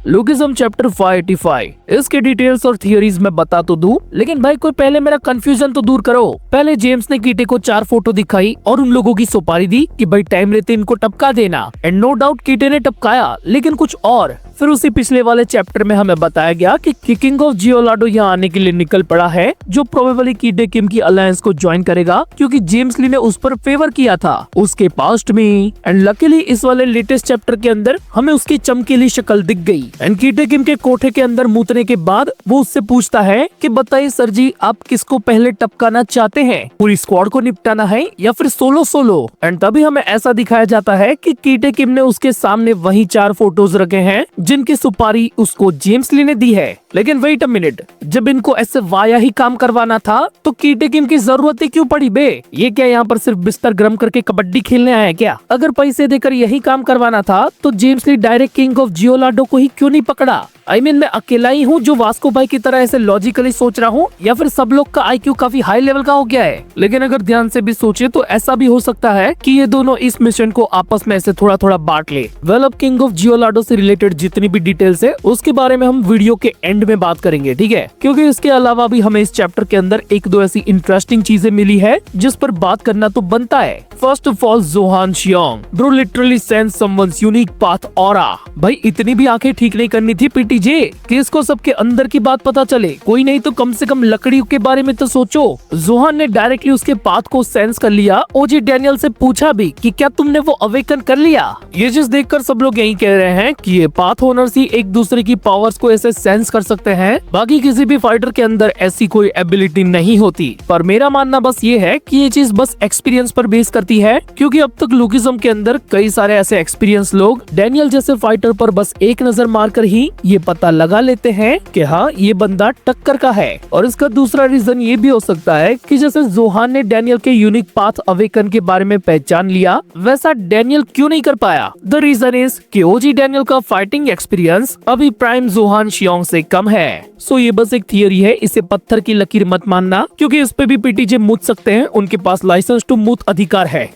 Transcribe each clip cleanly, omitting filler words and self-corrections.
Lookism chapter 585। इसके details और theories मैं बता तो दूं, लेकिन भाई कोई पहले मेरा कंफ्यूजन तो दूर करो। पहले जेम्स ने कीटे को 4 फोटो दिखाई और उन लोगों की सुपारी दी कि भाई टाइम रहते इनको टपका देना, एंड नो डाउट कीटे ने टपकाया, लेकिन कुछ और। फिर उसी पिछले वाले चैप्टर में हमें बताया गया कि किंग ऑफ जियोलाडो यहाँ आने के लिए निकल पड़ा है, जो प्रोबेबली कीटे किम की अलायंस को ज्वाइन करेगा, क्योंकि जेम्स ली ने उस पर फेवर किया था उसके पास्ट में। एंड लकीली इस वाले लेटेस्ट चैप्टर के अंदर हमें उसकी चमकीली शक्ल दिख गई। एंड कीटे किम के कोठे के अंदर मूतने के बाद वो उससे पूछता है कि बताइए सर जी, आप किसको पहले टपकाना चाहते हैं, पूरी स्क्वाड को निपटाना है या फिर सोलो? एंड तभी हमें ऐसा दिखाया जाता है कि कीटे किम ने उसके सामने वही 4 फोटोज रखे हैं जिनकी सुपारी उसको जेम्स ली ने दी है। लेकिन वेट अ मिनट, जब इनको ऐसे वाया ही काम करवाना था तो कीटे किम की जरूरत ही क्यों पड़ी बे? ये क्या यहाँ पर सिर्फ बिस्तर गर्म करके कबड्डी खेलने आया है क्या? अगर पैसे देकर यही काम करवाना था तो James Lee direct king of जियोलाडो को ही क्यों नहीं पकड़ा? I mean, मैं अकेला ही हूँ जो वास्को भाई की तरह ऐसे लॉजिकली सोच रहा हूँ, या फिर सब लोग का IQ काफी हाई लेवल का हो गया है? लेकिन अगर ध्यान से भी सोचे तो ऐसा भी हो सकता है कि ये दोनों इस मिशन को आपस में ऐसे थोड़ा थोड़ा बांट ले। वेल, अब किंग ऑफ जियोलाडो से रिलेटेड जितनी भी डिटेल्स है उसके बारे में हम वीडियो के एंड में बात करेंगे, ठीक है? क्योंकि इसके अलावा भी हमें इस चैप्टर के अंदर 1-2 ऐसी इंटरेस्टिंग चीजें मिली है जिस पर बात करना तो बनता है। फर्स्ट ऑफ ऑल, जोहान शियोंग bro literally sense someone's unique path aura. भाई इतनी भी आंखें ठीक नहीं करनी थी पीटीजे कि इसको सबके अंदर की बात पता चले, कोई नहीं तो कम से कम लकड़ियों के बारे में तो सोचो। जोहान ने डायरेक्टली उसके पाथ को सेंस कर लिया। ओजी डैनियल से पूछा भी कि क्या तुमने वो अवेकन कर लिया? ये चीज देखकर सब लोग यही कह रहे हैं कि ये पाथ ओनर्स ही एक दूसरे की पावर्स को ऐसे सेंस कर सकते हैं, बाकी किसी भी फाइटर के अंदर ऐसी कोई एबिलिटी नहीं होती। पर मेरा मानना बस ये है कि ये चीज बस एक्सपीरियंस पर बेस करती है, क्योंकि अब तक लुकिज्म के अंदर कई सारे ऐसे एक्सपीरियंस लोग डैनियल जैसे फाइटर पर बस एक नजर मारकर ही ये पता लगा लेते हैं कि हाँ ये बंदा टक्कर का है। और इसका दूसरा रीजन ये भी हो सकता है कि जैसे जोहान ने डैनियल के यूनिक पाथ अवेकन के बारे में पहचान लिया, वैसा डैनियल क्यों नहीं कर पाया? द रीजन इज कि ओजी डैनियल का फाइटिंग एक्सपीरियंस अभी प्राइम जोहान शियोंग से कम है। सो ये बस एक थियरी है, इसे पत्थर की लकीर मत मानना, क्योंकि इस पे भी पीटीजे मूत सकते हैं, उनके पास लाइसेंस टू मूत अधिकार है।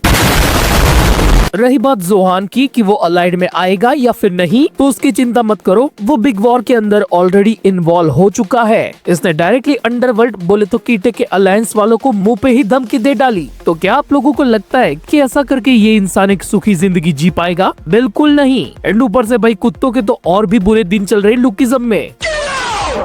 रही बात जोहान की कि वो अलाइड में आएगा या फिर नहीं, तो उसकी चिंता मत करो, वो बिग वॉर के अंदर ऑलरेडी इन्वॉल्व हो चुका है। इसने डायरेक्टली अंडरवर्ल्ड बोले तो कीटे के अलायंस वालों को मुंह पे ही धमकी दे डाली। तो क्या आप लोगों को लगता है कि ऐसा करके ये इंसान एक सुखी जिंदगी जी पाएगा? बिल्कुल नहीं। एंड ऊपर से भाई कुत्तों के तो और भी बुरे दिन चल रहे लुकिज्म में।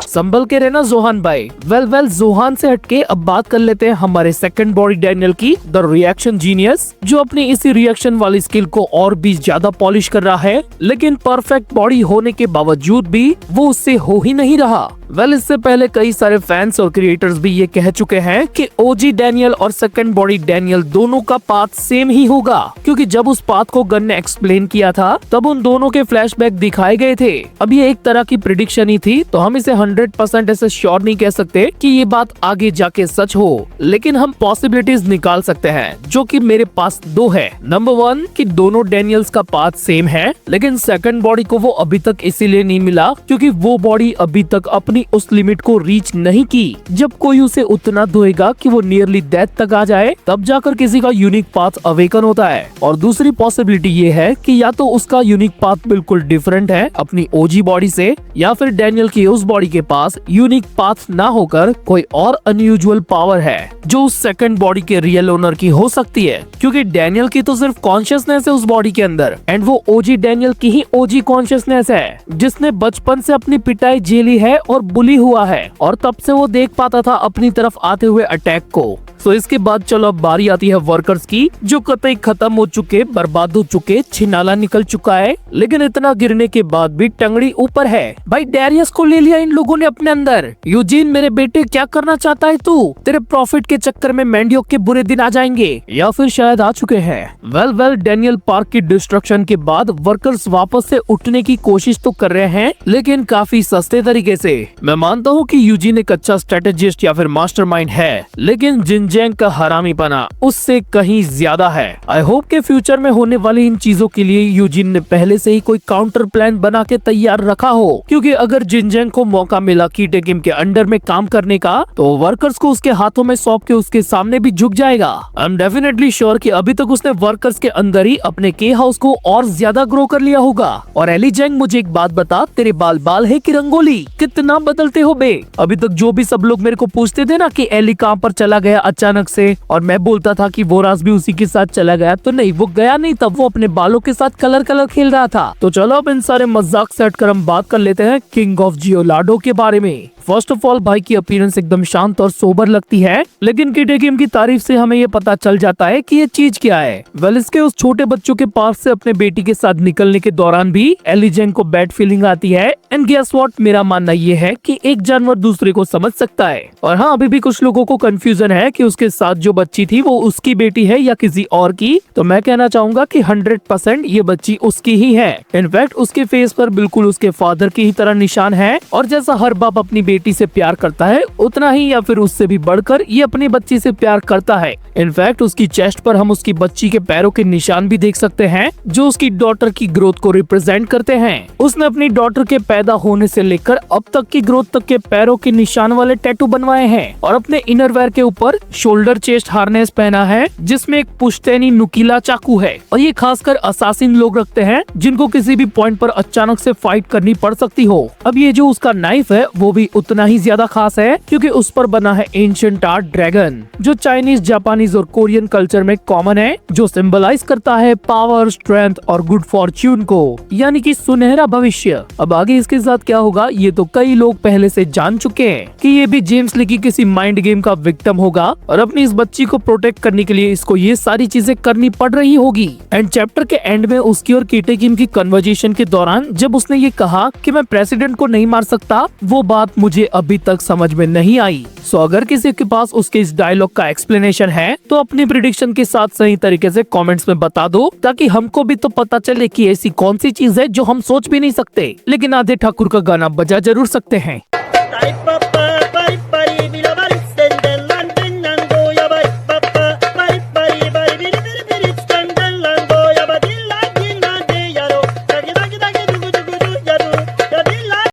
संभल के रहना जोहान भाई। वेल जोहान से हटके अब बात कर लेते हैं हमारे सेकंड बॉडी डैनियल की, द रिएक्शन जीनियस, जो अपनी इसी रिएक्शन वाली स्किल को और भी ज्यादा पॉलिश कर रहा है, लेकिन परफेक्ट बॉडी होने के बावजूद भी वो उससे हो ही नहीं रहा। इससे पहले कई सारे फैंस और क्रिएटर्स भी ये कह चुके हैं कि ओजी डैनियल और सेकंड बॉडी डैनियल दोनों का पाथ सेम ही होगा, क्योंकि जब उस पाथ को गन ने एक्सप्लेन किया था तब उन दोनों के फ्लैशबैक दिखाए गए थे। अब ये एक तरह की प्रिडिक्शन ही थी, तो हम इसे 100% ऐसे श्योर नहीं कह सकते कि ये बात आगे जाके सच हो, लेकिन हम पॉसिबिलिटीज निकाल सकते हैं, जो कि मेरे पास 2 है। नंबर 1 कि दोनों डैनियल्स का पाथ सेम है, लेकिन सेकंड बॉडी को वो अभी तक इसीलिए नहीं मिला क्योंकि वो बॉडी अभी तक अपनी उस लिमिट को रीच नहीं की। जब कोई उसे उतना धोएगा कि वो नियरली डेथ तक आ जाए, तब जाकर किसी का यूनिक पाथ अवेकन होता है। और दूसरी पॉसिबिलिटी ये है कि या तो उसका यूनिक पाथ बिल्कुल डिफरेंट है अपनी ओजी बॉडी से, या फिर डैनियल की उस बॉडी के पास यूनिक पाथ ना होकर कोई और अनयूजुअल पावर है जो उस सेकंड बॉडी के रियल ओनर की हो सकती है, क्योंकि डैनियल की तो सिर्फ कॉन्शियसनेस है उस बॉडी के अंदर, एंड वो ओजी डैनियल की ही ओजी कॉन्शियसनेस है, जिसने बचपन से अपनी पिटाई झेली है और बुली हुआ है, और तब से वो देख पाता था अपनी तरफ आते हुए अटैक को। तो इसके बाद चलो अब बारी आती है वर्कर्स की, जो कतई खत्म हो चुके, बर्बाद हो चुके, छिनाला निकल चुका है, लेकिन इतना गिरने के बाद भी टंगड़ी ऊपर है। भाई डेरियस को ले लिया इन लोगों ने अपने अंदर। यूजीन मेरे बेटे क्या करना चाहता है तू? तेरे प्रॉफिट के चक्कर में मैंडियोक के बुरे दिन आ जाएंगे, या फिर शायद आ चुके हैं। वेल डैनियल पार्क की डिस्ट्रक्शन के बाद वर्कर्स वापस से उठने की कोशिश तो कर रहे हैं, लेकिन काफी सस्ते तरीके से। मैं मानता हूँ कि यूजीन एक अच्छा स्ट्रेटेजिस्ट या फिर मास्टरमाइंड है, लेकिन जिन जिनजेंग का हरामीपना उससे कहीं ज्यादा है। आई होप के फ्यूचर में होने वाली इन चीजों के लिए यूजिन ने पहले से ही कोई काउंटर प्लान बना के तैयार रखा हो, क्योंकि अगर जिनजेंग को मौका मिला कीटे किम के अंडर में काम करने का तो वर्कर्स को उसके हाथों में सौंप के उसके सामने भी झुक जाएगा। आई एम डेफिनेटली श्योर कि अभी तक उसने वर्कर्स के अंदर ही अपने के हाउस को और ज्यादा ग्रो कर लिया होगा। और एली जेंग, मुझे एक बात बता, तेरे बाल बाल है कि रंगोली? कितना बदलते हो बे। अभी तक जो भी सब लोग मेरे को पूछते थे ना कि एली कहाँ पर चला गया अचानक से, और मैं बोलता था कि वो राज भी उसी के साथ चला गया, तो नहीं, वो गया नहीं, तब वो अपने बालों के साथ कलर खेल रहा था। तो चलो अब इन सारे मजाक सेट कर हम बात कर लेते हैं किंग ऑफ जियोलाडो के बारे में। फर्स्ट ऑफ ऑल भाई की अपीयरेंस एकदम शांत और सोबर लगती है, लेकिन कीटे किम की तारीफ से हमें ये पता चल जाता है कि ये चीज क्या है। वेल, इसके उस छोटे बच्चों के पास से अपने बेटी के साथ निकलने के दौरान भी एली जेंग को बैड फीलिंग आती है। एंड गेस व्हाट, मेरा मानना ये है कि एक जानवर दूसरे को समझ सकता है। और हाँ, अभी भी कुछ लोगों को कंफ्यूजन है कि उसके साथ जो बच्ची थी वो उसकी बेटी है या किसी और की। तो मैं कहना चाहूंगा कि 100% ये बच्ची उसकी ही है। इनफैक्ट उसके फेस पर बिल्कुल उसके फादर की ही तरह निशान है, और जैसा हर बाप अपनी बेटी से प्यार करता है उतना ही या फिर उससे भी बढ़कर ये अपनी बच्ची से प्यार करता है। इनफैक्ट उसकी चेस्ट पर हम उसकी बच्ची के पैरों के निशान भी देख सकते हैं, जो उसकी डॉटर की ग्रोथ को रिप्रेजेंट करते हैं। उसने अपनी डॉटर के पैदा होने से लेकर अब तक की ग्रोथ तक के पैरों के निशान वाले टैटू बनवाए हैं, और अपने इनरवेयर के ऊपर शोल्डर चेस्ट हार्नेस पहना है, जिसमें एक पुश्तैनी नुकीला चाकू है। और ये खासकर असासिन लोग रखते हैं, जिनको किसी भी पॉइंट पर अचानक से फाइट करनी पड़ सकती हो। अब ये जो उसका नाइफ है वो भी उतना ही ज्यादा खास है, क्योंकि उस पर बना है एंशिएंट आर्ट ड्रैगन, जो चाइनीज, जापानीज और कोरियन कल्चर में कॉमन है, जो सिंबलाइज करता है पावर, स्ट्रेंथ और गुड फॉर्च्यून को, यानी कि सुनहरा भविष्य। अब आगे इसके साथ क्या होगा ये तो कई लोग पहले से जान चुके हैं कि ये भी जेम्स ली की किसी माइंड गेम का विक्टिम होगा, और अपनी इस बच्ची को प्रोटेक्ट करने के लिए इसको ये सारी चीजें करनी पड़ रही होगी। एंड चैप्टर के एंड में उसकी और कीटे किम की कन्वर्जेशन के दौरान जब उसने ये कहा कि मैं प्रेसिडेंट को नहीं मार सकता, वो बात मुझे अभी तक समझ में नहीं आई। सो अगर किसी के पास उसके इस डायलॉग का एक्सप्लेनेशन है तो अपनी प्रेडिक्शन के साथ सही तरीके से कमेंट्स में बता दो, ताकि हमको भी तो पता चले कि ऐसी कौन सी चीज है जो हम सोच भी नहीं सकते, लेकिन आधे ठाकुर का गाना बजा जरूर सकते हैं।